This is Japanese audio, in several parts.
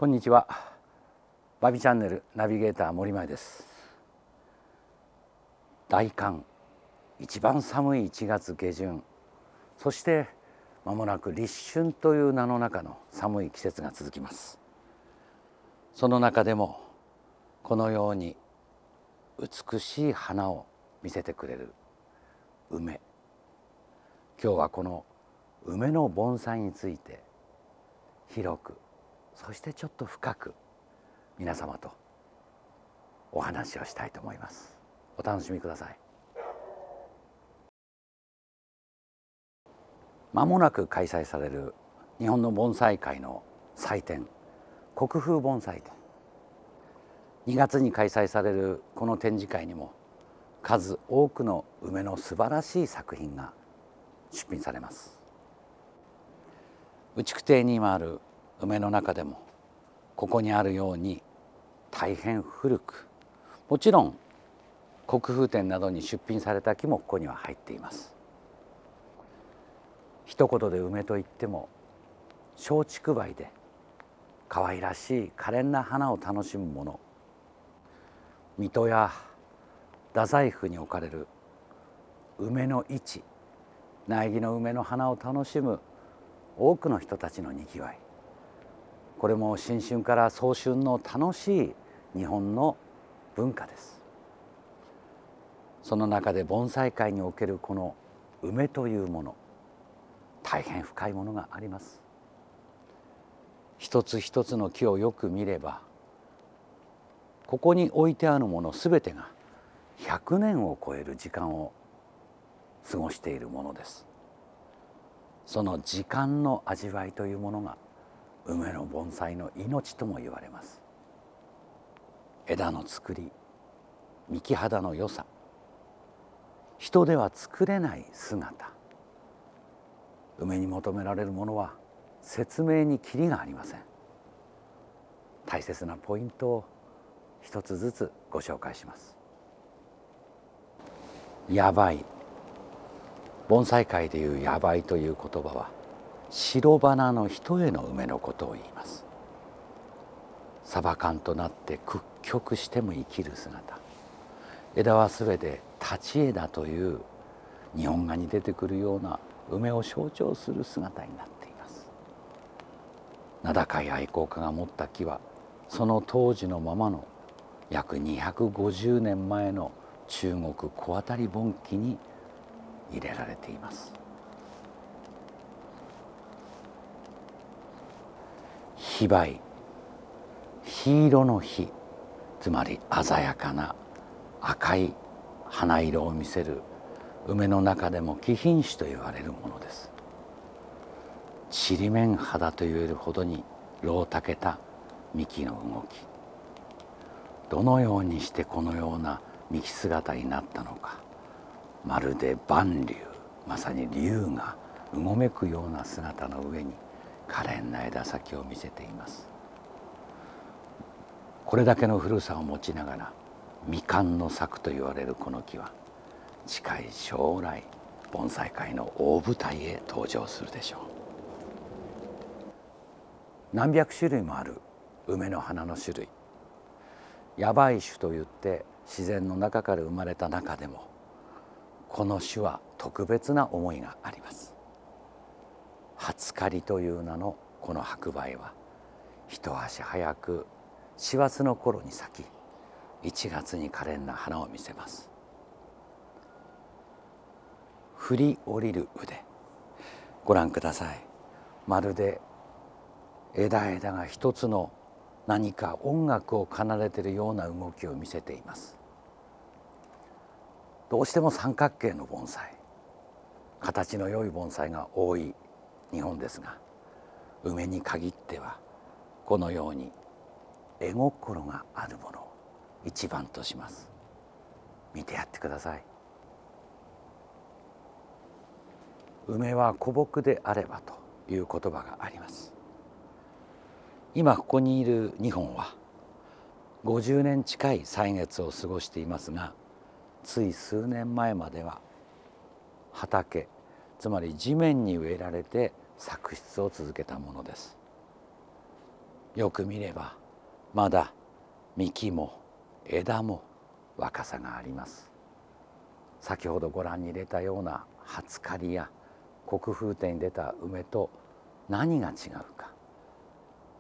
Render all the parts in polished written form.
こんにちは。バビチャンネルナビゲーター森前です。大寒、一番寒い1月下旬、そして間もなく立春という名の中の寒い季節が続きます。その中でもこのように美しい花を見せてくれる梅、今日はこの梅の盆栽について広く、そしてちょっと深く皆様とお話をしたいと思います。お楽しみください。まもなく開催される日本の盆栽界の祭典、国風盆栽展。2月に開催されるこの展示会にも数多くの梅の素晴らしい作品が出品されます。内久邸に今ある梅の中でもここにあるように大変古く、もちろん国風展などに出品された木もここには入っています。一言で梅といっても松竹梅で可愛らしい可憐な花を楽しむもの、水戸や太宰府に置かれる梅の市、苗木の梅の花を楽しむ多くの人たちのにぎわい、これも新春から早春の楽しい日本の文化です。その中で盆栽界におけるこの梅というもの、大変深いものがあります。一つ一つの木をよく見れば、ここに置いてあるものすべてが100年を超える時間を過ごしているものです。その時間の味わいというものが梅の盆栽の命とも言われます。枝の作り、幹肌の良さ、人では作れない姿、梅に求められるものは説明にきりがありません。大切なポイントを一つずつご紹介します。野梅、盆栽界でいう野梅という言葉は白花の一重の梅のことを言います。サバ缶となって屈曲しても生きる姿、枝はすべて立ち枝という日本画に出てくるような梅を象徴する姿になっています。名高い愛好家が持った木はその当時のままの約250年前の中国小当たり盆木に入れられています。火梅、火色の火、つまり鮮やかな赤い花色を見せる梅の中でも貴品種と言われるものです。ちりめん肌と言えるほどにろうたけた幹の動き、どのようにしてこのような幹姿になったのか、まるで万竜、まさに竜がうごめくような姿の上に可憐な枝先を見せています。これだけの古さを持ちながら未完の作と言われるこの木は近い将来盆栽界の大舞台へ登場するでしょう。何百種類もある梅の花の種類、野梅種といって自然の中から生まれた中でもこの種は特別な思いがあります。初刈りという名のこの白梅は一足早く師走の頃に咲き、1月に可憐な花を見せます。振り降りる腕、ご覧ください。まるで枝々が一つの何か音楽を奏でているような動きを見せています。どうしても三角形の盆栽、形の良い盆栽が多い日本ですが、梅に限ってはこのように絵心があるものを一番とします。見てやってください。梅は古木であればという言葉があります。今ここにいる2本は50年近い歳月を過ごしていますが、つい数年前までは畑、つまり地面に植えられて作出を続けたものです。よく見ればまだ幹も枝も若さがあります。先ほどご覧に入れたような初刈りや国風亭に出た梅と何が違うか。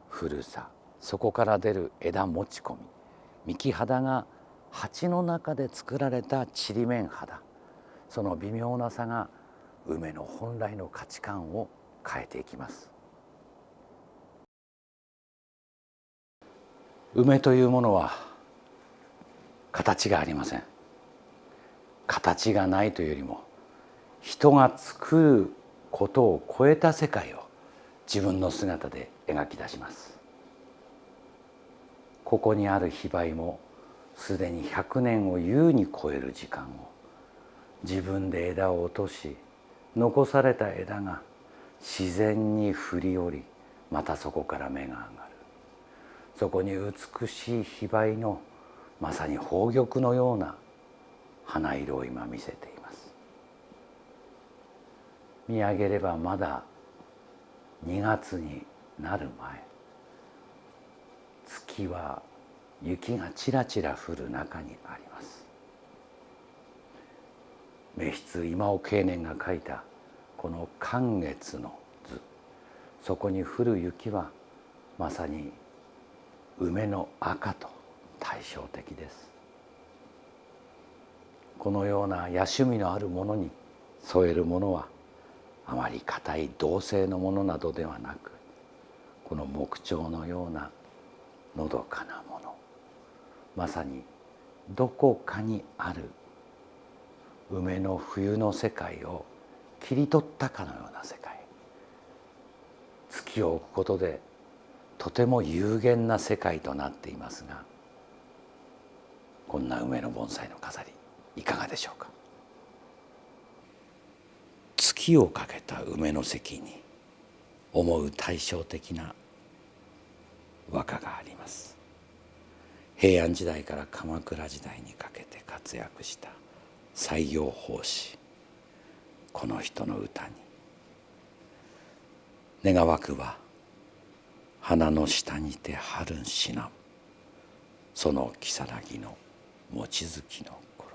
古さ、そこから出る枝持ち込み、幹肌が鉢の中で作られたちりめん肌、その微妙な差が梅の本来の価値観を変えていきます。梅というものは形がありません。形がないというよりも、人が作ることを超えた世界を自分の姿で描き出します。ここにある非売もすでに100年を優に超える時間を自分で枝を落とし、残された枝が自然に振り降り、またそこから芽が上がる。そこに美しい非売のまさに宝玉のような花色を今見せています。見上げればまだ2月になる前、月は雪がちらちら降る中にあります。名筆今尾経年が書いたこの寒月の図、そこに降る雪はまさに梅の赤と対照的です。このような野趣味のあるものに添えるものはあまり硬い銅製のものなどではなく、この木彫のようなのどかなもの、まさにどこかにある梅の冬の世界を切り取ったかのような世界。月を置くことでとても有限な世界となっていますが、こんな梅の盆栽の飾りいかがでしょうか。月をかけた梅の席に思う対照的な和歌があります。平安時代から鎌倉時代にかけて活躍した西行法師、この人の歌に「願わくは花の下にて春んしなむ、その如月の望月の頃」。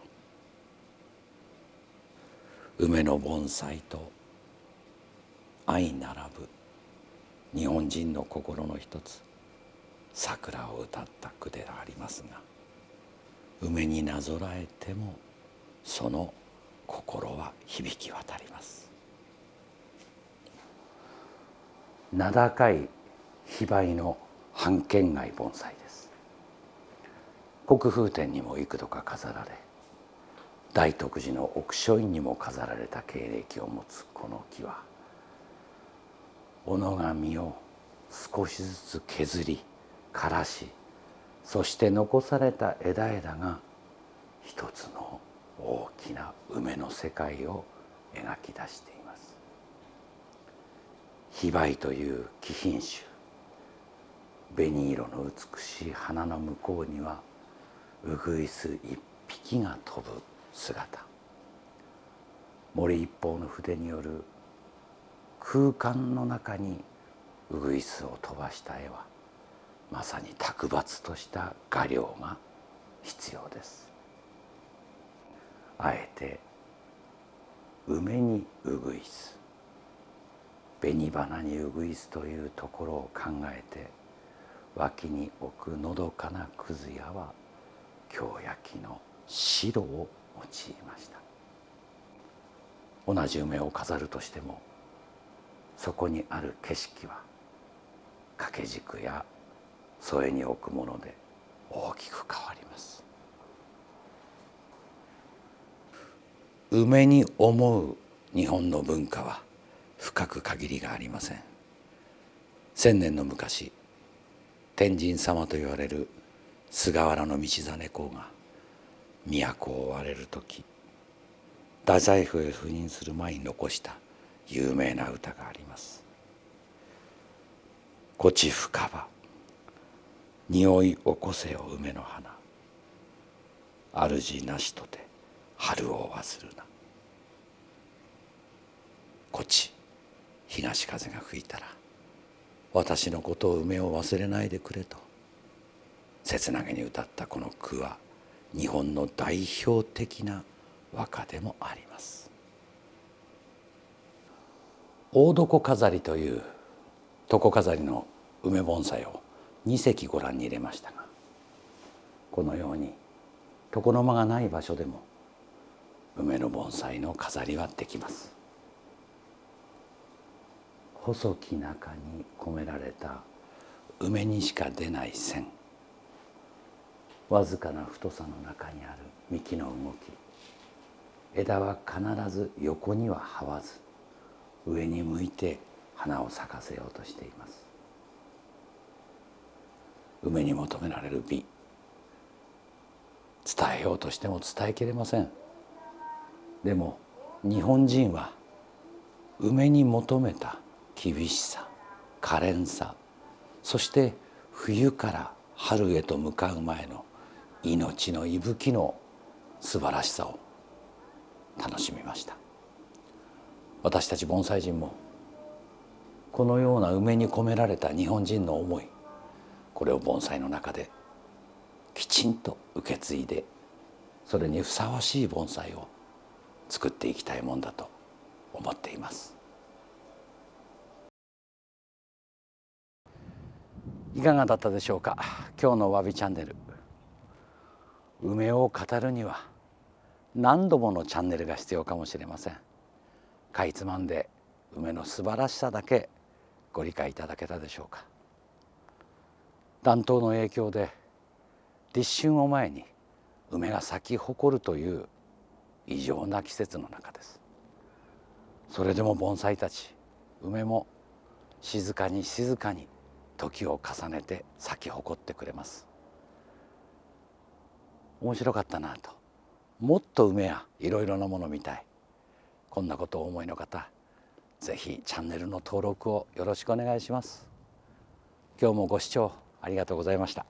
梅の盆栽と相並ぶ日本人の心の一つ、桜を歌った句でありますが、梅になぞらえてもその心は響き渡ります。名高い非売の半県外盆栽です。国風展にも幾度か飾られ、大徳寺の奥書院にも飾られた経歴を持つこの木は、尾の実を少しずつ削り枯らし、そして残された枝々が一つの大きな梅の世界を描き出しています。非売という貴品種、紅色の美しい花の向こうにはウグイス一匹が飛ぶ姿。森一方の筆による空間の中にウグイスを飛ばした絵は、まさに卓抜とした画量が必要です。あえて梅にウグイス、紅花にウグイスというところを考えて、脇に置くのどかなくず屋は京焼の白を用いました。同じ梅を飾るとしても、そこにある景色は掛け軸や添えに置くもので大きく変わります。梅に思う日本の文化は深く限りがありません。千年の昔、天神様と言われる菅原道真公が都を追われる時、太宰府へ赴任する前に残した有名な歌があります。こち深場、匂い起こせよ梅の花、主なしとて春を忘るな。こち東風が吹いたら私のことを梅を忘れないでくれと切なげに歌ったこの句は日本の代表的な和歌でもあります。大床飾りという床飾りの梅盆栽を2隻ご覧に入れましたが、このように床の間がない場所でも梅の盆栽の飾りはできます。細き中に込められた梅にしか出ない線、わずかな太さの中にある幹の動き、枝は必ず横には這わず上に向いて花を咲かせようとしています。梅に求められる美、伝えようとしても伝えきれません。でも日本人は梅に求めた厳しさ、可憐さ、そして冬から春へと向かう前の命の息吹の素晴らしさを楽しみました。私たち盆栽人もこのような梅に込められた日本人の思い、これを盆栽の中できちんと受け継いで、それにふさわしい盆栽を作っていきたいもんだと思っています。いかがだったでしょうか。今日のわびチャンネル、梅を語るには何度ものチャンネルが必要かもしれません。かいつまんで梅の素晴らしさだけご理解いただけたでしょうか。暖冬の影響で立春を前に梅が咲き誇るという異常な季節の中です。それでも盆栽たち、梅も静かに静かに時を重ねて咲き誇ってくれます。面白かったなと、もっと梅やいろいろなもの見たい、こんなことをお思いの方、ぜひチャンネルの登録をよろしくお願いします。今日もご視聴ありがとうございました。